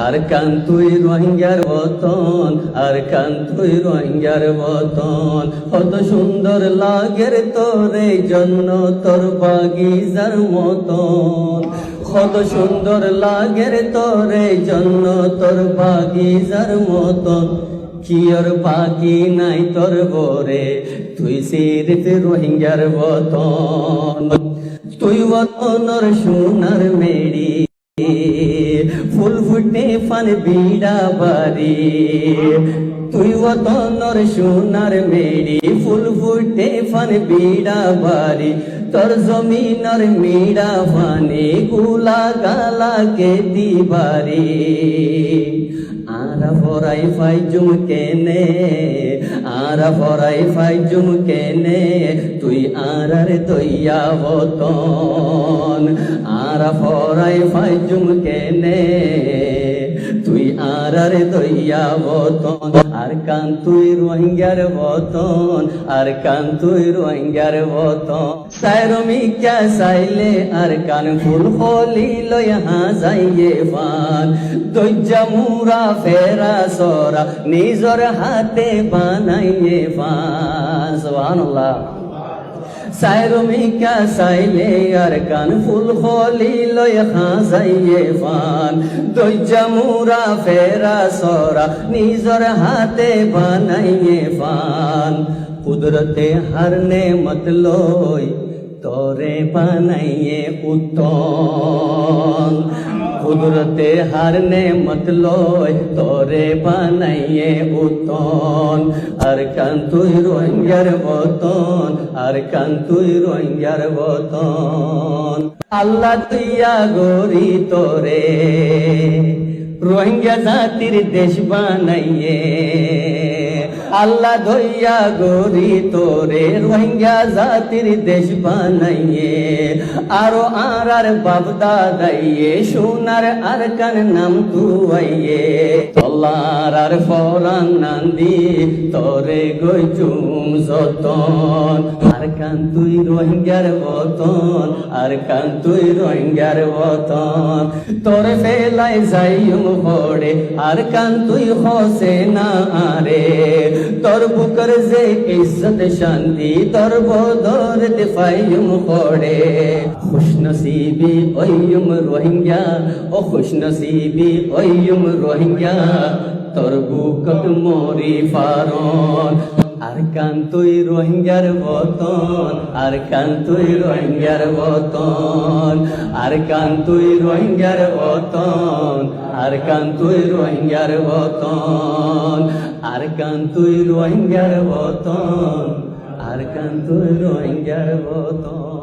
আর কান তুই রোহিঙ্গার বতন, আর কান তুই রোহিঙ্গার বতন। কত সুন্দর লাগের তোরে জন্য তোর বাগিচার মতন, কত সুন্দর লাগের তোরে জন্য তোর বাগিচার মতন। কি আর বাকি নাই তোর বরে, তুই সিরিফ রোহিঙ্গার বতন। তুই বতনর সোনার মেরি, ফুল ফুটে ফান বিড়া বাড়ি। তুই বতনর সোনার মেরি, ফুল ফুটে ফান বিড়া বাড়ি। তোর জমিনর মিড়া ফানে গুলা গালা কে দিবারি। আরা ফরাই ফাইজুম কেনে, আরা ফরাই ফাইজুম কেনে, তুই আরার দইয়া বতন। আরা ফরাই ফাইজুম কেনে, তুই আরার দইয়া বতন। আর কান তুই রোহিঙ্গার বতন, আর কান তুই রোহিঙ্গার বতন। সাইরমি ক্যা সাইলে আর কান ফুল হলি লই হাজাইয়ে ফান। দজ্জা মুরা ফেরা সরা নিজর হাতে বানাইয়ে ফান। সুবহানাল্লাহ। সাইরমি ক্যা সাইলে আর কান ফুল হলি লই হাজাইয়ে ফান। দজ্জা মুরা ফেরা সরা নিজর হাতে বানাইয়ে ফান। কুদরতে হার নেমত লই তোরে বানাইয়ে উত্তম। কুদরতে হার নেমত লই তোরে বানাইয়ে উত্তম। আর কান তুই রোহিঙ্গার বতন, আর কান তুই রোহিঙ্গার বতন। আল্লাহ তুইয়া গরি তোরে রোহিঙ্গা জাতির দেশ বানাইয়ে। আল্লাহ ধইয়া গরি তোরে রোহিঙ্গা জাতির দেশ বানাইয়ে। আরো আর বাপ দাদাইয়ে সোনার আর কান নাম তুয়াইয়ে। তল্লার আর ফরান নান্দি তোরে গইচুম যতন। আর কান তুই রোহিঙ্গার বতন, আর কান তুই রোহিঙ্গার বতন। তোরে ফেলাই যাইম পড়ে আর কান তুই হসে না আরে। তোর বুকর যে ইজ্জত শান্তি তোর বদরতে ফাইম পড়ে। খুশ নসিবি ওইম রোহিঙ্গা, ও খুশ নসিবি ওইম রোহিঙ্গা, তোর বুকত মরি ফারন। আর কান তুই রোহিঙ্গার বতন, আর কান তুই রোহিঙ্গার বতন। আর কান তুই রোহিঙ্গার বতন, আর কান তুই রোহিঙ্গার বতন। আর কান তুই রোহিঙ্গার বতন, আর কান তুই রোহিঙ্গার বতন।